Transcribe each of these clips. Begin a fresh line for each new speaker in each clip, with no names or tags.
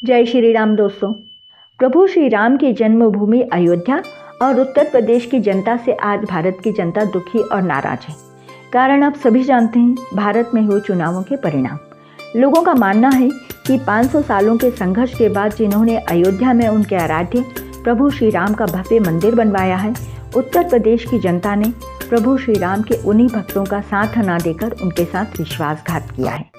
जय श्री राम दोस्तों। प्रभु श्री राम की जन्मभूमि अयोध्या और उत्तर प्रदेश की जनता से आज भारत की जनता दुखी और नाराज है। कारण आप सभी जानते हैं, भारत में हुए चुनावों के परिणाम। लोगों का मानना है कि 500 सालों के संघर्ष के बाद जिन्होंने अयोध्या में उनके आराध्य प्रभु श्री राम का भव्य मंदिर बनवाया है, उत्तर प्रदेश की जनता ने प्रभु श्री राम के उन्हीं भक्तों का साथ न देकर उनके साथ विश्वासघात किया है।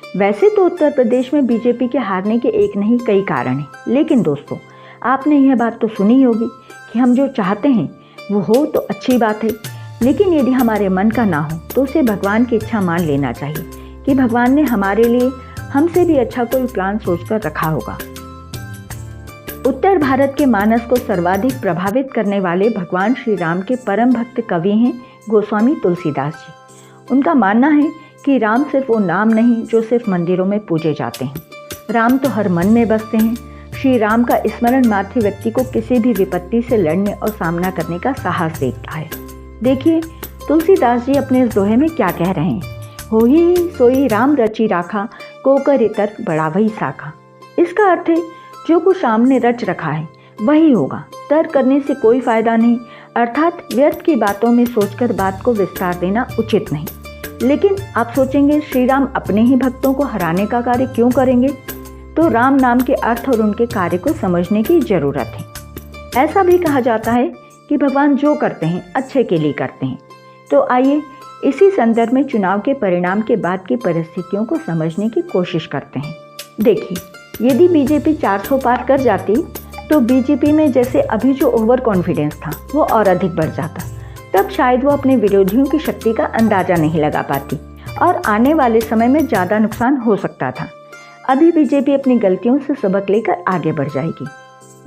वैसे तो उत्तर प्रदेश में बीजेपी के हारने के एक नहीं कई कारण हैं, लेकिन दोस्तों आपने यह बात तो सुनी होगी कि हम जो चाहते हैं वो हो तो अच्छी बात है, लेकिन यदि हमारे मन का ना हो तो उसे भगवान की इच्छा मान लेना चाहिए कि भगवान ने हमारे लिए हमसे भी अच्छा कोई प्लान सोचकर रखा होगा। उत्तर भारत के मानस को सर्वाधिक प्रभावित करने वाले भगवान श्री राम के परम भक्त कवि हैं गोस्वामी तुलसीदास जी। उनका मानना है कि राम सिर्फ वो नाम नहीं जो सिर्फ मंदिरों में पूजे जाते हैं। राम तो हर मन में बसते हैं। श्री राम का स्मरण मात्र व्यक्ति को किसी भी विपत्ति से लड़ने और सामना करने का साहस देता है। देखिए तुलसीदास जी अपने इस दोहे में क्या कह रहे हैं। हो ही सोई राम रची राखा, को कर तर्क बढ़ावही साखा। इसका अर्थ है जो कुछ राम ने रच रखा है वही होगा, तर्क करने से कोई फायदा नहीं, अर्थात व्यर्थ की बातों में सोचकर बात को विस्तार देना उचित नहीं। लेकिन आप सोचेंगे श्री राम अपने ही भक्तों को हराने का कार्य क्यों करेंगे? तो राम नाम के अर्थ और उनके कार्य को समझने की जरूरत है। ऐसा भी कहा जाता है कि भगवान जो करते हैं अच्छे के लिए करते हैं। तो आइए इसी संदर्भ में चुनाव के परिणाम के बाद की परिस्थितियों को समझने की कोशिश करते हैं। देखिए, यदि बीजेपी 400 पार कर जाती तो बीजेपी में जैसे अभी जो ओवर कॉन्फिडेंस था वो और अधिक बढ़ जाता। तब शायद वो अपने विरोधियों की शक्ति का अंदाजा नहीं लगा पाती और आने वाले समय में ज़्यादा नुकसान हो सकता था। अभी बीजेपी अपनी गलतियों से सबक लेकर आगे बढ़ जाएगी।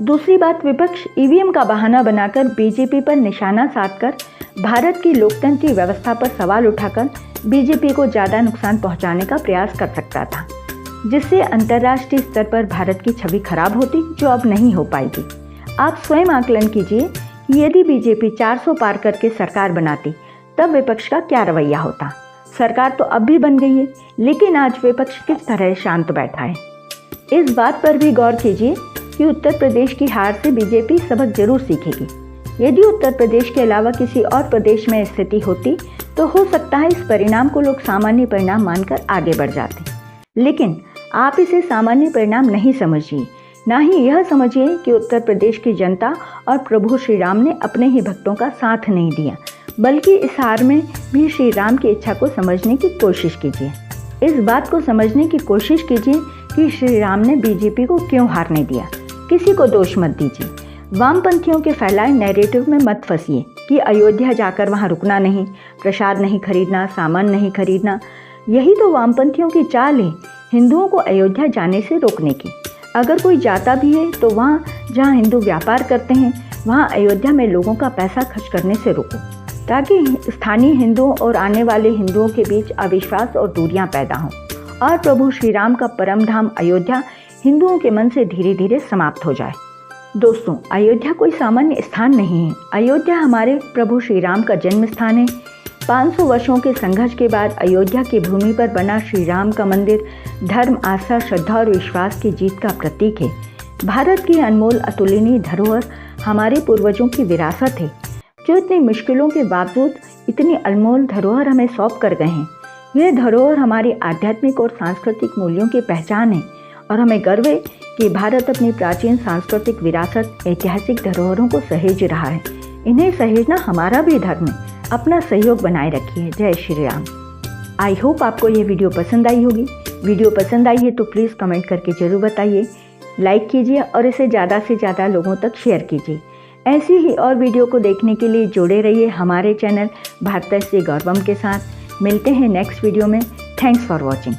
दूसरी बात, विपक्ष ईवीएम का बहाना बनाकर बीजेपी पर निशाना साधकर भारत की लोकतंत्र व्यवस्था पर सवाल उठाकर बीजेपी को ज़्यादा नुकसान पहुंचाने का प्रयास कर सकता था, जिससे अंतर्राष्ट्रीय स्तर पर भारत की छवि खराब होती, जो अब नहीं हो पाएगी। आप स्वयं आकलन कीजिए कि यदि बीजेपी 400 पार करके सरकार बनाती तब विपक्ष का क्या रवैया होता। सरकार तो अब भी बन गई है, लेकिन आज विपक्ष किस तरह शांत बैठा है। इस बात पर भी गौर कीजिए कि उत्तर प्रदेश की हार से बीजेपी सबक जरूर सीखेगी। यदि उत्तर प्रदेश के अलावा किसी और प्रदेश में स्थिति होती तो हो सकता है इस परिणाम को लोग सामान्य परिणाम मानकर आगे बढ़ जाते, लेकिन आप इसे सामान्य परिणाम नहीं समझिए। ना ही यह समझिए कि उत्तर प्रदेश की जनता और प्रभु श्री राम ने अपने ही भक्तों का साथ नहीं दिया, बल्कि इस हार में भी श्री राम की इच्छा को समझने की कोशिश कीजिए। इस बात को समझने की कोशिश कीजिए कि श्री राम ने बीजेपी को क्यों हारने दिया। किसी को दोष मत दीजिए। वामपंथियों के फैलाए नैरेटिव में मत फंसिए कि अयोध्या जाकर वहाँ रुकना नहीं, प्रसाद नहीं खरीदना, सामान नहीं खरीदना। यही तो वामपंथियों की चाल है, हिंदुओं को अयोध्या जाने से रोकने की। अगर कोई जाता भी है तो वहाँ जहाँ हिंदू व्यापार करते हैं वहाँ अयोध्या में लोगों का पैसा खर्च करने से रोको, ताकि स्थानीय हिंदुओं और आने वाले हिंदुओं के बीच अविश्वास और दूरियां पैदा हों और प्रभु श्री राम का परम धाम अयोध्या हिंदुओं के मन से धीरे धीरे समाप्त हो जाए। दोस्तों, अयोध्या कोई सामान्य स्थान नहीं है। अयोध्या हमारे प्रभु श्री राम का जन्म स्थान है। 500 वर्षों के संघर्ष के बाद अयोध्या की भूमि पर बना श्री राम का मंदिर धर्म, आस्था, श्रद्धा और विश्वास की जीत का प्रतीक है। भारत की अनमोल अतुलनीय धरोहर हमारे पूर्वजों की विरासत है, जो इतनी मुश्किलों के बावजूद इतनी अनमोल धरोहर हमें सौंप कर गए हैं। यह धरोहर हमारी आध्यात्मिक और सांस्कृतिक मूल्यों की पहचान है और हमें गर्व है कि भारत अपनी प्राचीन सांस्कृतिक विरासत, ऐतिहासिक धरोहरों को सहेज रहा है। इन्हें सहेजना हमारा भी धर्म है। अपना सहयोग बनाए रखिए। जय श्री राम। आई होप आपको ये वीडियो पसंद आई होगी। वीडियो पसंद आई है तो प्लीज़ कमेंट करके ज़रूर बताइए, लाइक कीजिए और इसे ज़्यादा से ज़्यादा लोगों तक शेयर कीजिए। ऐसी ही और वीडियो को देखने के लिए जुड़े रहिए हमारे चैनल भारतस्य गौरवम के साथ। मिलते हैं नेक्स्ट वीडियो में। Thanks for watching.